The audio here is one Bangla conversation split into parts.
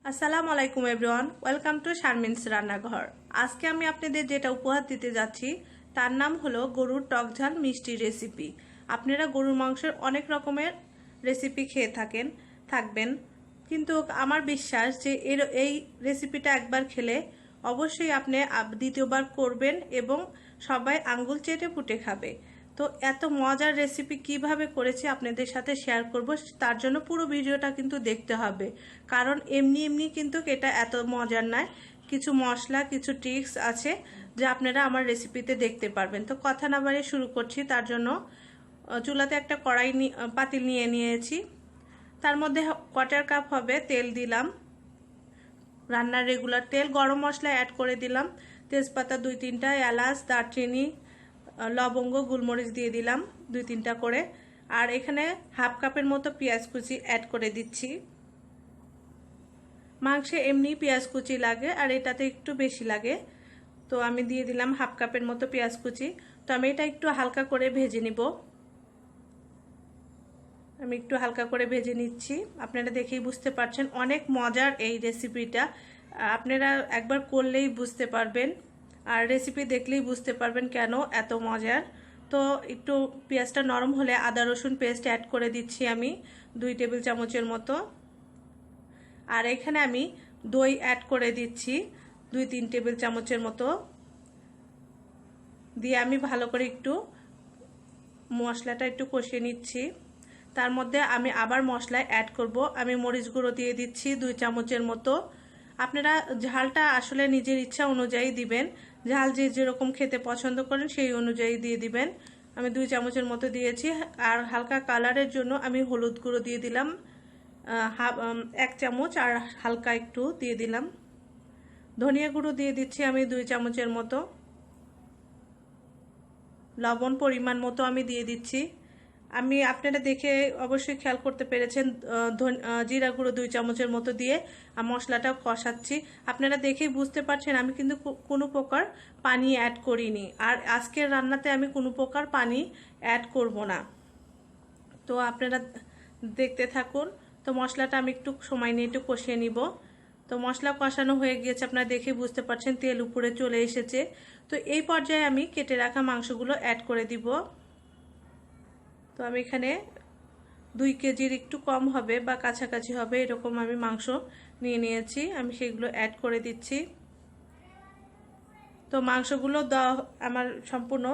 আসসালামু আলাইকুম এভরিওয়ান, ওয়েলকাম টু শারমিনস রান্নাঘর। আজকে আমি আপনাদের যেটা উপহার দিতে যাচ্ছি তার নাম হলো গরুর টকঝাল মিষ্টি রেসিপি। আপনারা গরুর মাংসের অনেক রকমের রেসিপি খেয়ে থাকবেন, কিন্তু আমার বিশ্বাস যে এই রেসিপিটা একবার খেলে অবশ্যই আপনি দ্বিতীয়বার করবেন এবং সবাই আঙ্গুল চেটে পুটে খাবে। তো এত মজার রেসিপি কিভাবে করেছি আপনাদের সাথে শেয়ার করব, তার জন্য পুরো ভিডিওটা কিন্তু দেখতে হবে, কারণ এমনি এমনি কিন্তু এটা এত মজার নয়। কিছু মশলা, কিছু ট্রিক্স আছে যা আপনারা আমার রেসিপিতে দেখতে পারবেন। তো কথা না বাড়িয়ে শুরু করছি। তার জন্য চুলাতে একটা পাতিল নিয়ে নিয়েছি, তার মধ্যে 1/4 কাপ হবে তেল দিলাম, রান্নার রেগুলার তেল। গরম মশলা অ্যাড করে দিলাম, তেজপাতা 2-3টা, এলাচ, দারচিনি, লবঙ্গ, গোলমরিচ দিয়ে দিলাম 2-3টা করে। আর এখানে 1/2 কাপের মতো পেঁয়াজ কুচি অ্যাড করে দিচ্ছি। মাংসে এমনি পেঁয়াজ কুচি লাগে আর এটাতে একটু বেশি লাগে, তো আমি দিয়ে দিলাম 1/2 কাপের মতো পেঁয়াজ কুচি। তো আমি এটা একটু হালকা করে ভেজে নিব। আমি একটু হালকা করে ভেজে নিচ্ছি। আপনারা দেখেই বুঝতে পারছেন অনেক মজার এই রেসিপিটা। আপনারা একবার করলেই বুঝতে পারবেন, আর রেসিপি দেখলেই বুঝতে পারবেন কেন এত মজার। তো একটু পেঁয়াজটা নরম হলে আদা রসুন পেস্ট অ্যাড করে দিচ্ছি আমি 2 টেবিল চামচের মতো। আর এখানে আমি দই অ্যাড করে দিচ্ছি 2-3 টেবিল চামচের মতো। দিয়ে আমি ভালো করে একটু মশলাটা একটু কষিয়ে নিচ্ছি। তার মধ্যে আমি আবার মশলা অ্যাড করব। আমি মরিচ গুঁড়ো দিয়ে দিচ্ছি 2 চামচের মতো। আপনারা ঝালটা আসলে নিজের ইচ্ছা অনুযায়ী দিবেন, ঝাল যে যেরকম খেতে পছন্দ করেন সেই অনুযায়ী দিয়ে দিবেন। আমি 2 চামচের মতো দিয়েছি। আর হালকা কালারের জন্য আমি হলুদ গুঁড়ো দিয়ে দিলাম 1 চামচ, আর হালকা একটু দিয়ে দিলাম ধনিয়া গুঁড়ো দিয়ে দিচ্ছি আমি 2 চামচের মতো। লবণ পরিমাণ মতো আমি দিয়ে দিচ্ছি। আমি আপনারা দেখে অবশ্যই খেয়াল করতে পেরেছেন জিরা গুঁড়ো 2 চামচের মতো দিয়ে মশলাটা কষাচ্ছি। আপনারা দেখেই বুঝতে পারছেন আমি কিন্তু কোনো প্রকার পানি অ্যাড করিনি, আর আজকের রান্নাতে আমি কোনো প্রকার পানি অ্যাড করব না। তো আপনারা দেখতে থাকুন। তো মশলাটা আমি একটু সময় নিয়ে একটু কষিয়ে নিব। তো মশলা কষানো হয়ে গিয়েছে, আপনারা দেখে বুঝতে পারছেন তেল উপরে চলে এসেছে। তো এই পর্যায়ে আমি কেটে রাখা মাংসগুলো অ্যাড করে দিব। তো আমি এখানে 2 কেজির একটু কম হবে বা কাছাকাছি হবে এরকম আমি মাংস নিয়ে নিয়েছি, আমি সেগুলো অ্যাড করে দিচ্ছি। তো মাংসগুলো দেওয়া আমার সম্পূর্ণ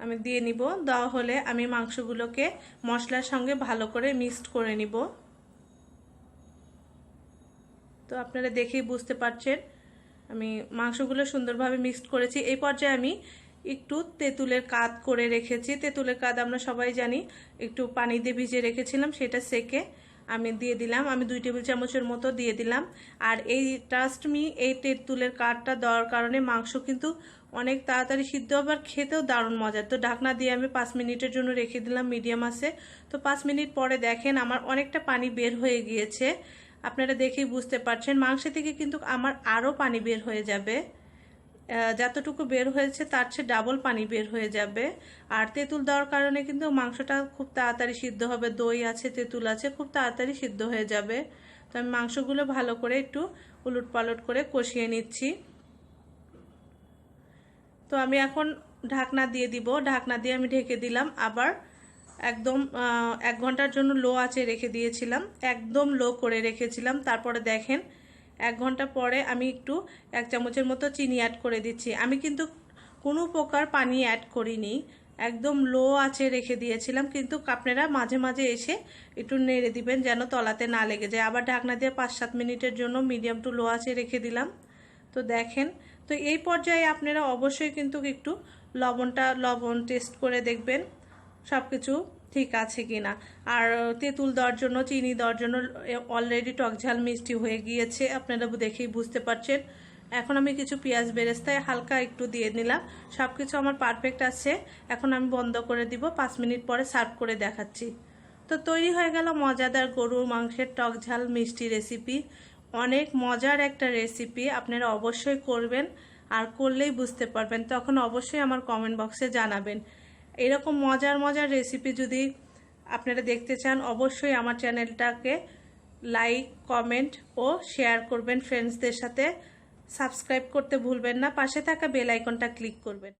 আমি দিয়ে নিব। দেওয়া হলে আমি মাংসগুলোকে মশলার সঙ্গে ভালো করে মিক্সড করে নিব। তো আপনারা দেখেই বুঝতে পারছেন আমি মাংসগুলো সুন্দরভাবে মিক্সড করেছি। এই পর্যায়ে আমি একটু তেঁতুলের কাদ করে রেখেছি। তেঁতুলের কাদ আমরা সবাই জানি, একটু পানি দিয়ে ভিজে রেখেছিলাম, সেটা সেকে আমি দিয়ে দিলাম। আমি 2 টেবিল চামচের মতো দিয়ে দিলাম। আর এই ট্রাস্ট মি, এই তেঁতুলের কাদটা দেওয়ার কারণে মাংস কিন্তু অনেক তাড়াতাড়ি সিদ্ধ হবে আর খেতেও দারুণ মজার। তো ঢাকনা দিয়ে আমি 5 মিনিটের জন্য রেখে দিলাম মিডিয়াম আঁচে। তো 5 মিনিট পরে দেখেন আমার অনেকটা পানি বের হয়ে গিয়েছে। আপনারা দেখেই বুঝতে পারছেন মাংস থেকে কিন্তু আমার আরও পানি বের হয়ে যাবে, যতটুকু বের হয়েছে তার চেয়ে ডাবল পানি বের হয়ে যাবে। আর তেঁতুল দেওয়ার কারণে কিন্তু মাংসটা খুব তাড়াতাড়ি সিদ্ধ হবে, দই আছে, তেঁতুল আছে, খুব তাড়াতাড়ি সিদ্ধ হয়ে যাবে। তো আমি মাংসগুলো ভালো করে একটু উলট পালট করে কষিয়ে নিচ্ছি। তো আমি এখন ঢাকনা দিয়ে দিব। ঢাকনা দিয়ে আমি ঢেকে দিলাম। আবার একদম 1 ঘন্টার জন্য লো আঁচে রেখে দিয়েছিলাম, একদম লো করে রেখেছিলাম। তারপরে দেখেন 1 ঘন্টা পরে আমি একটু 1 চামচের মতো চিনি অ্যাড করে দিচ্ছি। আমি কিন্তু কোনো প্রকার পানি অ্যাড করিনি, একদম লো আঁচে রেখে দিয়েছিলাম। কিন্তু আপনারা মাঝে মাঝে এসে একটু নেড়ে দিবেন যেন তলাতে না লেগে যায়। আবার ঢাকনা দিয়ে 5-7 মিনিটের জন্য মিডিয়াম টু লো আঁচে রেখে দিলাম। তো দেখেন, তো এই পর্যায়ে আপনারা অবশ্যই কিন্তু একটু লবণ টেস্ট করে দেখবেন সব কিছু ঠিক আছে কিনা। আর তেঁতুল দেওয়ার জন্য, চিনি দেওয়ার জন্য অলরেডি টকঝাল মিষ্টি হয়ে গিয়েছে, আপনারা দেখেই বুঝতে পারছেন। এখন আমি কিছু পেঁয়াজ বেরেস্তায় হালকা একটু দিয়ে নিলাম। সব কিছু আমার পারফেক্ট আছে। এখন আমি বন্ধ করে দিব, 5 মিনিট পরে সার্ভ করে দেখাচ্ছি। তো তৈরি হয়ে গেল মজাদার গরুর মাংসের টকঝাল মিষ্টি রেসিপি। অনেক মজার একটা রেসিপি, আপনারা অবশ্যই করবেন, আর করলেই বুঝতে পারবেন। তখন অবশ্যই আমার কমেন্ট বক্সে জানাবেন। এরকম মজার মজার রেসিপি যদি আপনারা দেখতে চান অবশ্যই আমার চ্যানেলটাকে লাইক, কমেন্ট ও শেয়ার করবেন ফ্রেন্ডসদের সাথে। সাবস্ক্রাইব করতে ভুলবেন না, পাশে থাকা বেল আইকনটা ক্লিক করবেন।